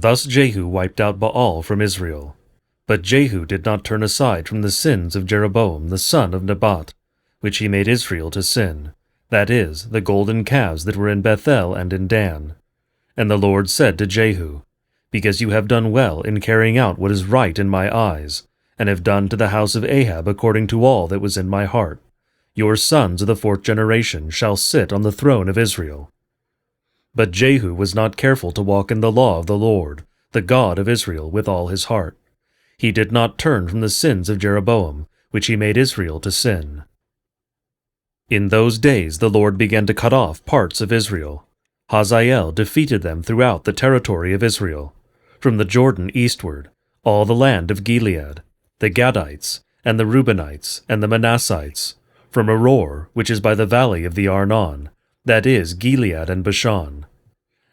Thus Jehu wiped out Baal from Israel. But Jehu did not turn aside from the sins of Jeroboam the son of Nebat, which he made Israel to sin, that is, the golden calves that were in Bethel and in Dan. And the Lord said to Jehu, Because you have done well in carrying out what is right in my eyes, and have done to the house of Ahab according to all that was in my heart, your sons of the fourth generation shall sit on the throne of Israel. But Jehu was not careful to walk in the law of the Lord, the God of Israel, with all his heart. He did not turn from the sins of Jeroboam, which he made Israel to sin. In those days the Lord began to cut off parts of Israel. Hazael defeated them throughout the territory of Israel, from the Jordan eastward, all the land of Gilead, the Gadites, and the Reubenites, and the Manassites, from Aror, which is by the valley of the Arnon, that is, Gilead and Bashan.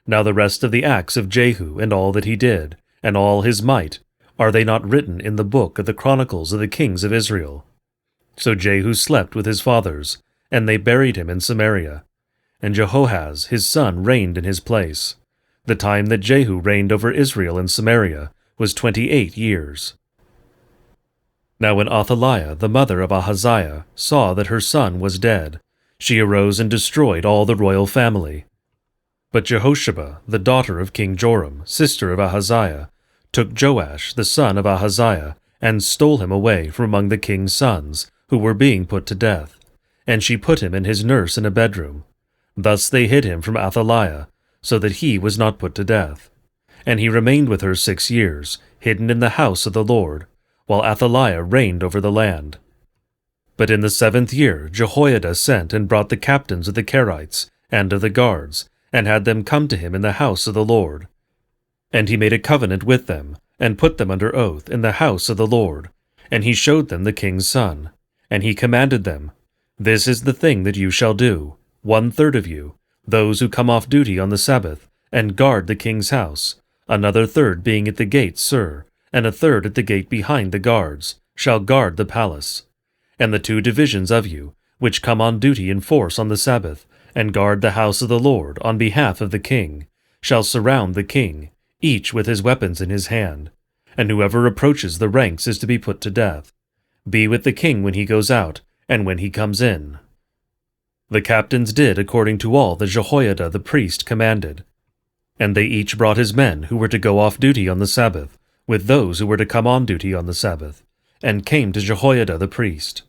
Now the rest of the acts of Jehu, and all that he did, and all his might, are they not written in the book of the chronicles of the kings of Israel? So Jehu slept with his fathers, and they buried him in Samaria. And Jehoahaz his son reigned in his place. The time that Jehu reigned over Israel in Samaria was 28 years. Now when Athaliah, the mother of Ahaziah, saw that her son was dead, she arose and destroyed all the royal family. But Jehosheba, the daughter of King Joram, sister of Ahaziah, took Joash, the son of Ahaziah, and stole him away from among the king's sons, who were being put to death. And she put him and his nurse in a bedroom. Thus they hid him from Athaliah, so that he was not put to death. And he remained with her 6 years, hidden in the house of the Lord, while Athaliah reigned over the land. But in the 7th year Jehoiada sent and brought the captains of the Kerites and of the guards, and had them come to him in the house of the Lord. And he made a covenant with them, and put them under oath in the house of the Lord. And he showed them the king's son. And he commanded them, This is the thing that you shall do, 1/3 of you, those who come off duty on the Sabbath, and guard the king's house, another third being at the gate, and a third at the gate behind the guards, shall guard the palace. And the 2 divisions of you, which come on duty in force on the Sabbath, and guard the house of the Lord on behalf of the king, shall surround the king, each with his weapons in his hand. And whoever approaches the ranks is to be put to death. Be with the king when he goes out, and when he comes in. The captains did according to all that Jehoiada the priest commanded. And they each brought his men who were to go off duty on the Sabbath, with those who were to come on duty on the Sabbath, and came to Jehoiada the priest.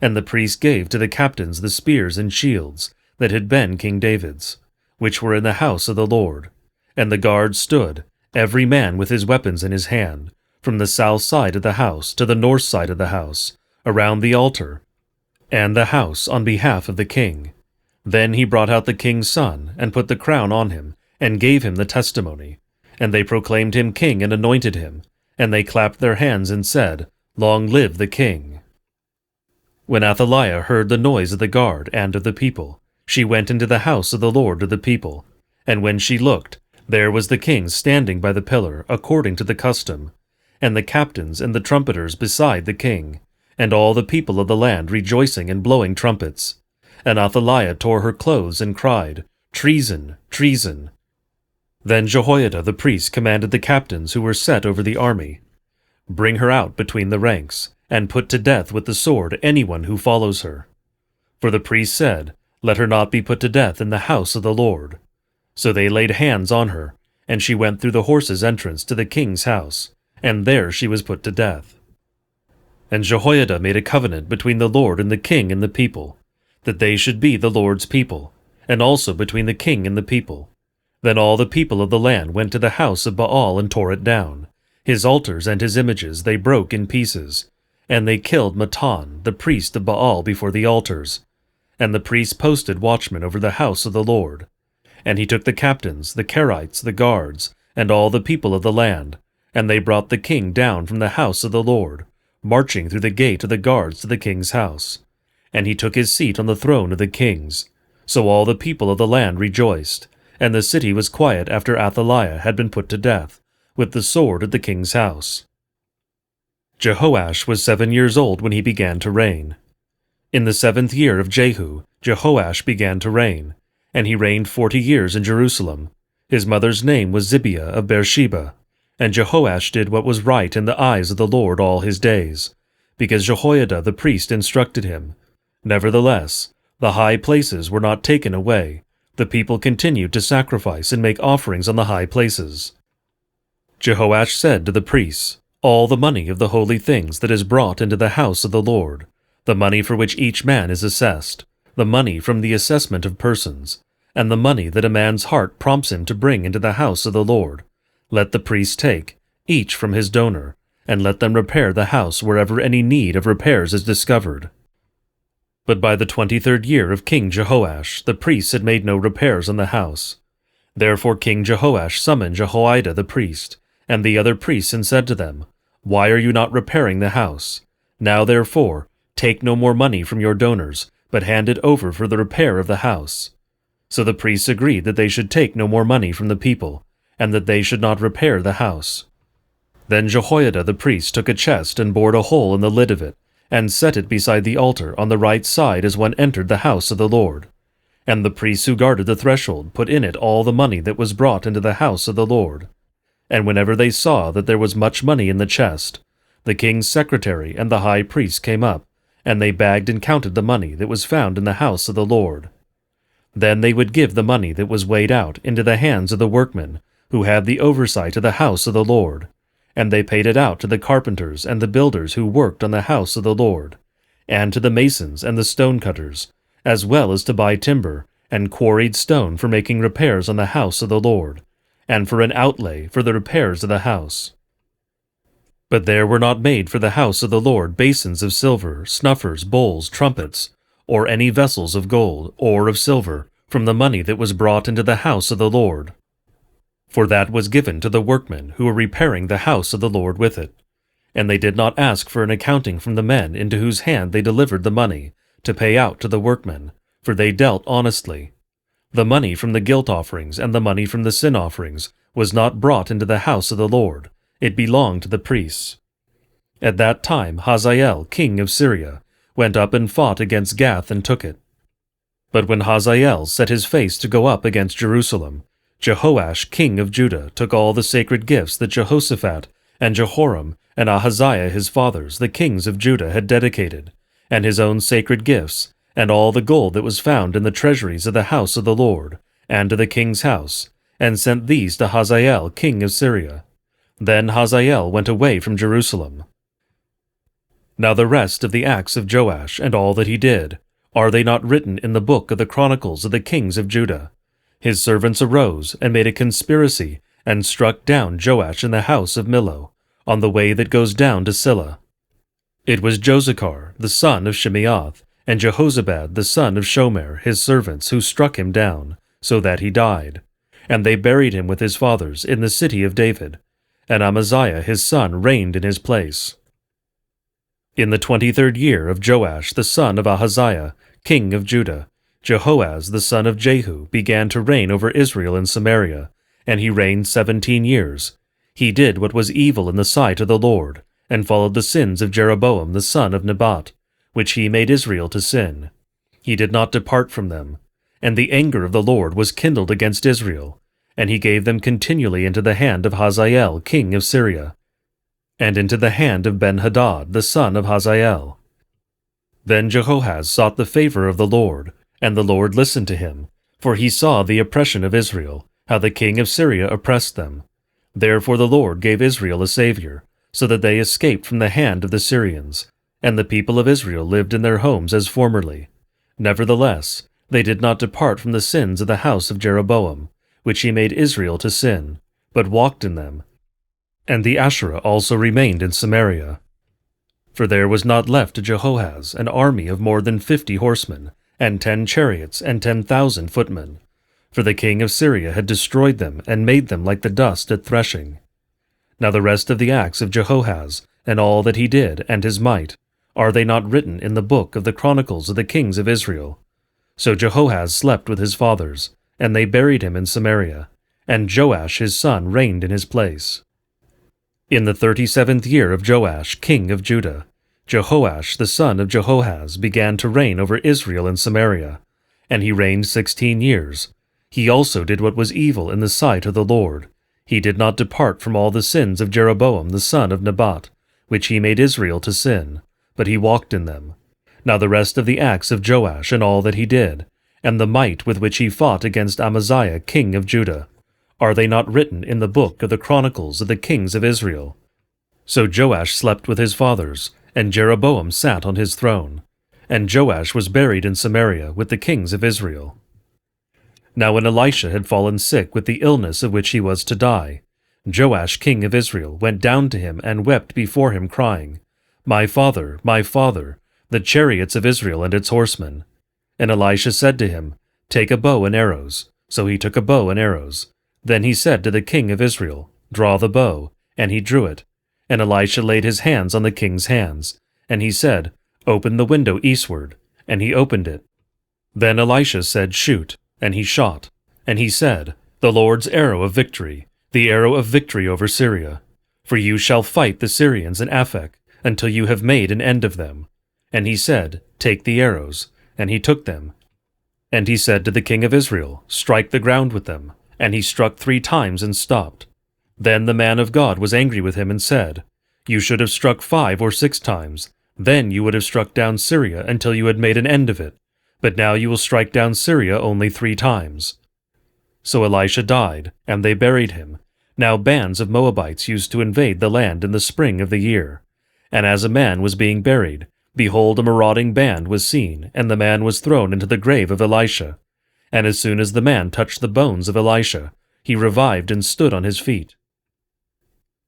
And the priest gave to the captains the spears and shields that had been King David's, which were in the house of the Lord. And the guards stood, every man with his weapons in his hand, from the south side of the house to the north side of the house, around the altar, and the house on behalf of the king. Then he brought out the king's son, and put the crown on him, and gave him the testimony. And they proclaimed him king and anointed him, and they clapped their hands and said, Long live the king. When Athaliah heard the noise of the guard and of the people, she went into the house of the Lord of the people. And when she looked, there was the king standing by the pillar, according to the custom, and the captains and the trumpeters beside the king, and all the people of the land rejoicing and blowing trumpets. And Athaliah tore her clothes and cried, Treason! Treason! Then Jehoiada the priest commanded the captains who were set over the army, Bring her out between the ranks, and put to death with the sword anyone who follows her. For the priest said, Let her not be put to death in the house of the Lord. So they laid hands on her, and she went through the horses' entrance to the king's house, and there she was put to death. And Jehoiada made a covenant between the Lord and the king and the people, that they should be the Lord's people, and also between the king and the people. Then all the people of the land went to the house of Baal and tore it down. His altars and his images they broke in pieces, and they killed Mattan, the priest of Baal, before the altars. And the priest posted watchmen over the house of the Lord. And he took the captains, the Kerites, the guards, and all the people of the land, and they brought the king down from the house of the Lord, marching through the gate of the guards to the king's house. And he took his seat on the throne of the kings. So all the people of the land rejoiced, and the city was quiet after Athaliah had been put to death, with the sword at the king's house. Jehoash was 7 years old when he began to reign. In the 7th year of Jehu, Jehoash began to reign, and he reigned 40 years in Jerusalem. His mother's name was Zibiah of Beersheba, And Jehoash did what was right in the eyes of the Lord all his days, because Jehoiada the priest instructed him. Nevertheless, the high places were not taken away. The people continued to sacrifice and make offerings on the high places. Jehoash said to the priests, "All the money of the holy things that is brought into the house of the Lord, the money for which each man is assessed, the money from the assessment of persons, and the money that a man's heart prompts him to bring into the house of the Lord, let the priests take, each from his donor, and let them repair the house wherever any need of repairs is discovered." But by the 23rd year of King Jehoash, the priests had made no repairs on the house. Therefore King Jehoash summoned Jehoiada the priest, and the other priests, and said to them, "Why are you not repairing the house? Now therefore, take no more money from your donors, but hand it over for the repair of the house." So the priests agreed that they should take no more money from the people, and that they should not repair the house. Then Jehoiada the priest took a chest and bored a hole in the lid of it, and set it beside the altar on the right side as one entered the house of the Lord. And the priests who guarded the threshold put in it all the money that was brought into the house of the Lord. And whenever they saw that there was much money in the chest, the king's secretary and the high priest came up, and they bagged and counted the money that was found in the house of the Lord. Then they would give the money that was weighed out into the hands of the workmen, who had the oversight of the house of the Lord, and they paid it out to the carpenters and the builders who worked on the house of the Lord, and to the masons and the stonecutters, as well as to buy timber and quarried stone for making repairs on the house of the Lord, and for an outlay for the repairs of the house. But there were not made for the house of the Lord basins of silver, snuffers, bowls, trumpets, or any vessels of gold or of silver, from the money that was brought into the house of the Lord. For that was given to the workmen who were repairing the house of the Lord with it. And they did not ask for an accounting from the men into whose hand they delivered the money, to pay out to the workmen, for they dealt honestly. The money from the guilt offerings and the money from the sin offerings was not brought into the house of the Lord. It belonged to the priests. At that time Hazael, king of Syria, went up and fought against Gath and took it. But when Hazael set his face to go up against Jerusalem, Jehoash, king of Judah, took all the sacred gifts that Jehoshaphat and Jehoram and Ahaziah his fathers, the kings of Judah, had dedicated, and his own sacred gifts, and all the gold that was found in the treasuries of the house of the Lord, and to the king's house, and sent these to Hazael, king of Syria. Then Hazael went away from Jerusalem. Now the rest of the acts of Joash and all that he did, are they not written in the book of the chronicles of the kings of Judah? His servants arose and made a conspiracy and struck down Joash in the house of Millo, on the way that goes down to Silla. It was Josachar, the son of Shimeath, and Jehozabad, the son of Shomer, his servants, who struck him down, so that he died. And they buried him with his fathers in the city of David, and Amaziah his son reigned in his place. In the 23rd year of Joash the son of Ahaziah, king of Judah, Jehoaz the son of Jehu began to reign over Israel in Samaria, and he reigned 17 years. He did what was evil in the sight of the Lord, and followed the sins of Jeroboam the son of Nebat, which he made Israel to sin. He did not depart from them, and the anger of the Lord was kindled against Israel, and he gave them continually into the hand of Hazael king of Syria, and into the hand of Ben-Hadad the son of Hazael. Then Jehoahaz sought the favor of the Lord, and the Lord listened to him, for he saw the oppression of Israel, how the king of Syria oppressed them. Therefore the Lord gave Israel a Savior, so that they escaped from the hand of the Syrians, and the people of Israel lived in their homes as formerly. Nevertheless, they did not depart from the sins of the house of Jeroboam, which he made Israel to sin, but walked in them. And the Asherah also remained in Samaria. For there was not left to Jehoahaz an army of more than 50 horsemen, and 10 chariots, and 10,000 footmen. For the king of Syria had destroyed them, and made them like the dust at threshing. Now the rest of the acts of Jehoahaz, and all that he did, and his might, are they not written in the book of the chronicles of the kings of Israel? So Jehoahaz slept with his fathers, and they buried him in Samaria, and Joash his son reigned in his place. In the 37th year of Joash, king of Judah, Jehoash the son of Jehoahaz began to reign over Israel in Samaria, and he reigned 16 years. He also did what was evil in the sight of the Lord. He did not depart from all the sins of Jeroboam the son of Nebat, which he made Israel to sin, but he walked in them. Now the rest of the acts of Joash and all that he did, and the might with which he fought against Amaziah king of Judah, are they not written in the book of the Chronicles of the kings of Israel? So Joash slept with his fathers, and Jeroboam sat on his throne. And Joash was buried in Samaria with the kings of Israel. Now when Elisha had fallen sick with the illness of which he was to die, Joash king of Israel went down to him and wept before him, crying, my father, the chariots of Israel and its horsemen. And Elisha said to him, take a bow and arrows. So he took a bow and arrows. Then he said to the king of Israel, draw the bow. And he drew it. And Elisha laid his hands on the king's hands. And he said, open the window eastward. And he opened it. Then Elisha said, shoot. And he shot. And he said, the Lord's arrow of victory, the arrow of victory over Syria. For you shall fight the Syrians in Aphek, until you have made an end of them. And he said, take the arrows. And he took them. And he said to the king of Israel, strike the ground with them. And he struck 3 times and stopped. Then the man of God was angry with him and said, you should have struck 5 or 6 times. Then you would have struck down Syria until you had made an end of it. But now you will strike down Syria only 3 times. So Elisha died, and they buried him. Now bands of Moabites used to invade the land in the spring of the year. And as a man was being buried, behold, a marauding band was seen, and the man was thrown into the grave of Elisha. And as soon as the man touched the bones of Elisha, he revived and stood on his feet.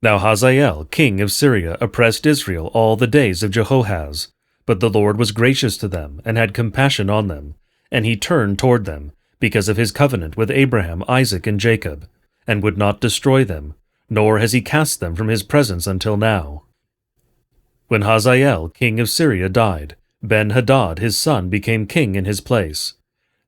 Now Hazael, king of Syria, oppressed Israel all the days of Jehoahaz. But the Lord was gracious to them, and had compassion on them, and he turned toward them, because of his covenant with Abraham, Isaac, and Jacob, and would not destroy them, nor has he cast them from his presence until now. When Hazael, king of Syria, died, Ben-Hadad his son became king in his place.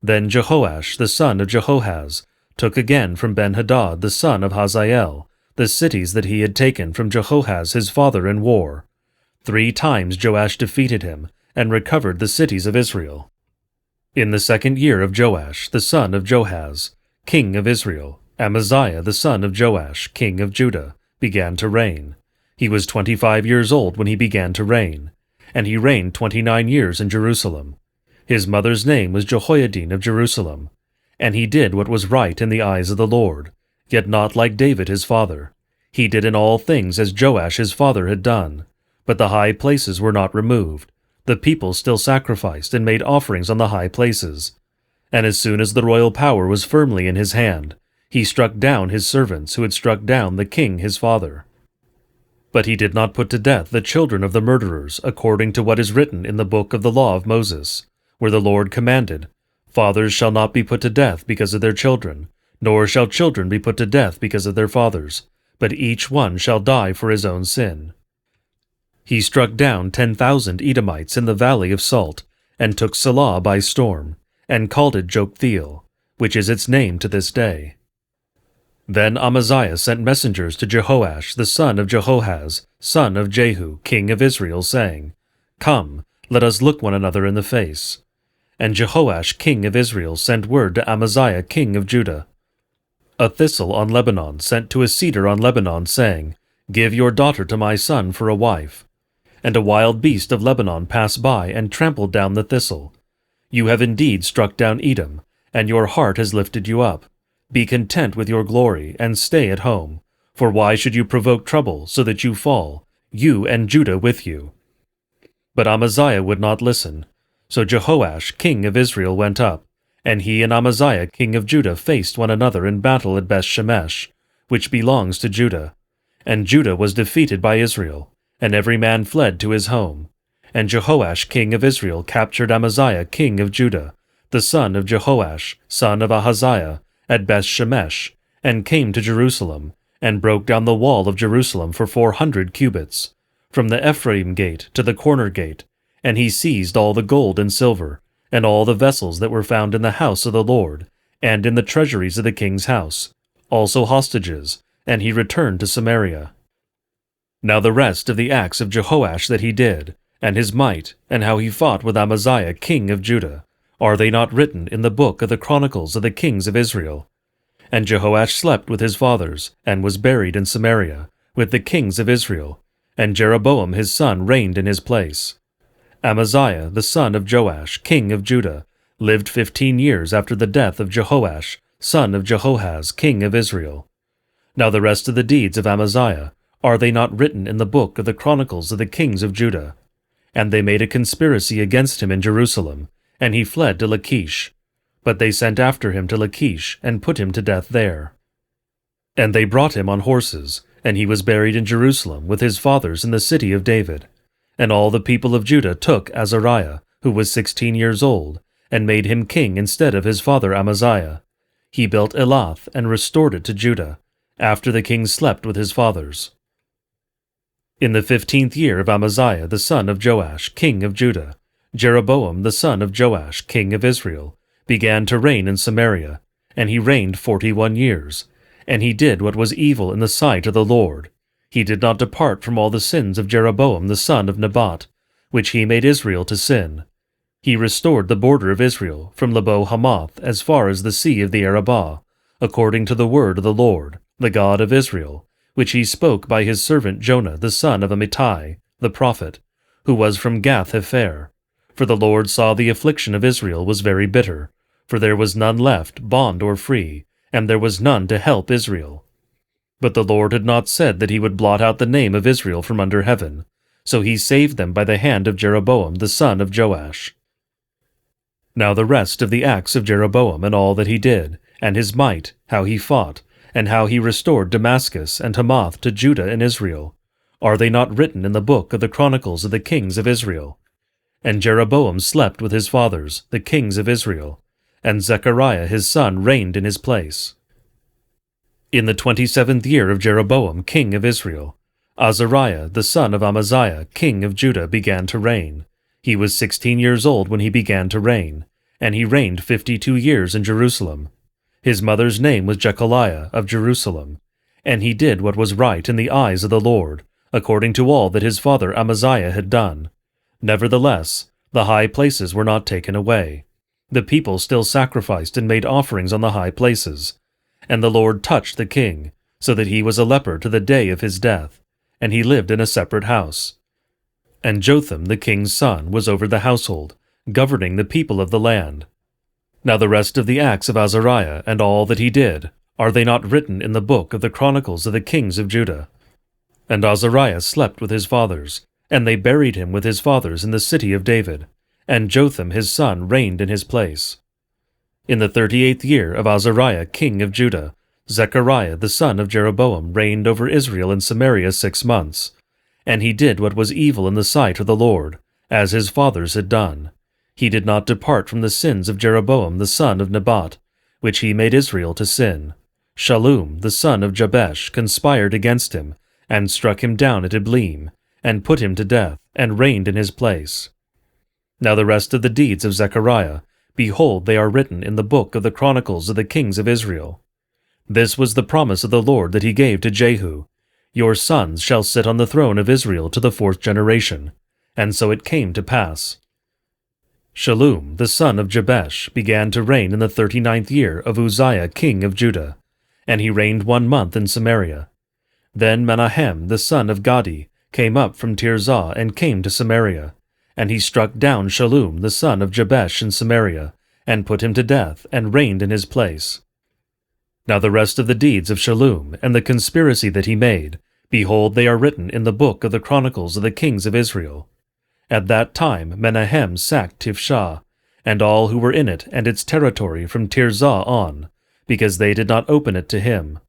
Then Jehoash, the son of Jehoahaz, took again from Ben-Hadad the son of Hazael the cities that he had taken from Jehoahaz his father in war. 3 times Joash defeated him, and recovered the cities of Israel. In the 2nd year of Joash, the son of Joahaz, king of Israel, Amaziah the son of Joash, king of Judah, began to reign. He was 25 years old when he began to reign, and he reigned 29 years in Jerusalem. His mother's name was Jehoiadin of Jerusalem. And he did what was right in the eyes of the Lord, yet not like David his father. He did in all things as Joash his father had done. But the high places were not removed. The people still sacrificed and made offerings on the high places. And as soon as the royal power was firmly in his hand, he struck down his servants who had struck down the king his father. But he did not put to death the children of the murderers, according to what is written in the book of the law of Moses, where the Lord commanded, fathers shall not be put to death because of their children, nor shall children be put to death because of their fathers, but each one shall die for his own sin. He struck down 10,000 Edomites in the valley of Salt, and took Selah by storm, and called it Joktheel, which is its name to this day. Then Amaziah sent messengers to Jehoash the son of Jehoahaz, son of Jehu, king of Israel, saying, come, let us look one another in the face. And Jehoash king of Israel sent word to Amaziah king of Judah, a thistle on Lebanon sent to a cedar on Lebanon, saying, give your daughter to my son for a wife. And a wild beast of Lebanon passed by and trampled down the thistle. You have indeed struck down Edom, and your heart has lifted you up. Be content with your glory, and stay at home. For why should you provoke trouble, so that you fall, you and Judah with you? But Amaziah would not listen. So Jehoash king of Israel went up, and he and Amaziah king of Judah faced one another in battle at Beth-Shemesh, which belongs to Judah. And Judah was defeated by Israel, and every man fled to his home. And Jehoash king of Israel captured Amaziah king of Judah, the son of Jehoash, son of Ahaziah, at Beth-Shemesh, and came to Jerusalem, and broke down the wall of Jerusalem for 400 cubits, from the Ephraim gate to the corner gate, and he seized all the gold and silver, and all the vessels that were found in the house of the Lord, and in the treasuries of the king's house, also hostages, and he returned to Samaria. Now the rest of the acts of Jehoash that he did, and his might, and how he fought with Amaziah king of Judah, are they not written in the book of the Chronicles of the kings of Israel? And Jehoash slept with his fathers, and was buried in Samaria, with the kings of Israel, and Jeroboam his son reigned in his place. Amaziah the son of Joash, king of Judah, lived 15 years after the death of Jehoash, son of Jehoahaz, king of Israel. Now the rest of the deeds of Amaziah, are they not written in the book of the chronicles of the kings of Judah? And they made a conspiracy against him in Jerusalem, and he fled to Lachish. But they sent after him to Lachish, and put him to death there. And they brought him on horses, and he was buried in Jerusalem with his fathers in the city of David. And all the people of Judah took Azariah, who was 16 years old, and made him king instead of his father Amaziah. He built Elath and restored it to Judah, after the king slept with his fathers. In the 15th year of Amaziah the son of Joash, king of Judah, Jeroboam the son of Joash, king of Israel, began to reign in Samaria, and he reigned 41 years. And he did what was evil in the sight of the Lord. He did not depart from all the sins of Jeroboam the son of Nebat, which he made Israel to sin. He restored the border of Israel from Lebo-Hamath as far as the sea of the Arabah, according to the word of the Lord, the God of Israel, which he spoke by his servant Jonah the son of Amittai, the prophet, who was from Gath-Hepher. For the Lord saw the affliction of Israel was very bitter, for there was none left, bond or free, and there was none to help Israel. But the Lord had not said that he would blot out the name of Israel from under heaven, so he saved them by the hand of Jeroboam the son of Joash. Now the rest of the acts of Jeroboam and all that he did, and his might, how he fought, and how he restored Damascus and Hamath to Judah and Israel, are they not written in the book of the chronicles of the kings of Israel? And Jeroboam slept with his fathers, the kings of Israel, and Zechariah his son reigned in his place. In the 27th year of Jeroboam king of Israel, Azariah the son of Amaziah king of Judah began to reign. He was 16 years old when he began to reign, and he reigned 52 years in Jerusalem. His mother's name was Jechaliah of Jerusalem, and he did what was right in the eyes of the Lord, according to all that his father Amaziah had done. Nevertheless, the high places were not taken away. The people still sacrificed and made offerings on the high places. And the Lord touched the king, so that he was a leper to the day of his death, and he lived in a separate house. And Jotham the king's son was over the household, governing the people of the land. Now the rest of the acts of Azariah and all that he did, are they not written in the book of the chronicles of the kings of Judah? And Azariah slept with his fathers, and they buried him with his fathers in the city of David, and Jotham his son reigned in his place. In the 38th year of Azariah king of Judah, Zechariah the son of Jeroboam reigned over Israel in Samaria 6 months. And he did what was evil in the sight of the Lord, as his fathers had done. He did not depart from the sins of Jeroboam the son of Nebat, which he made Israel to sin. Shallum the son of Jabesh conspired against him, and struck him down at Ibleam, and put him to death, and reigned in his place. Now the rest of the deeds of Zechariah, behold, they are written in the book of the chronicles of the kings of Israel. This was the promise of the Lord that he gave to Jehu. Your sons shall sit on the throne of Israel to the 4th generation. And so it came to pass. Shallum the son of Jabesh began to reign in the 39th year of Uzziah king of Judah, and he reigned 1 month in Samaria. Then Menahem the son of Gadi came up from Tirzah and came to Samaria. And he struck down Shallum the son of Jabesh in Samaria, and put him to death, and reigned in his place. Now the rest of the deeds of Shallum, and the conspiracy that he made, behold, they are written in the book of the chronicles of the kings of Israel. At that time Menahem sacked Tifshah, and all who were in it and its territory from Tirzah on, because they did not open it to him.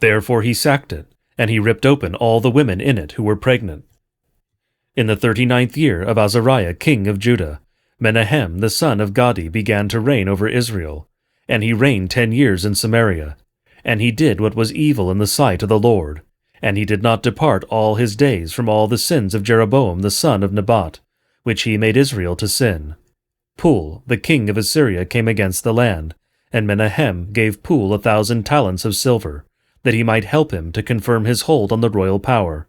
Therefore he sacked it, and he ripped open all the women in it who were pregnant. In the 39th year of Azariah king of Judah, Menahem the son of Gadi began to reign over Israel, and he reigned 10 years in Samaria. And he did what was evil in the sight of the Lord, and he did not depart all his days from all the sins of Jeroboam the son of Nebat, which he made Israel to sin. Pul, the king of Assyria, came against the land, and Menahem gave Pul 1,000 talents of silver, that he might help him to confirm his hold on the royal power.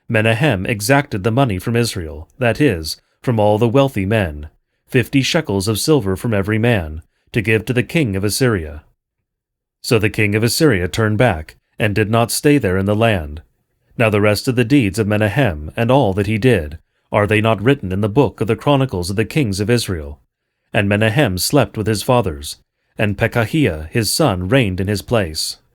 Menahem exacted the money from Israel, that is, from all the wealthy men, 50 shekels of silver from every man, to give to the king of Assyria. So the king of Assyria turned back, and did not stay there in the land. Now the rest of the deeds of Menahem, and all that he did, are they not written in the book of the chronicles of the kings of Israel? And Menahem slept with his fathers, and Pekahiah his son reigned in his place.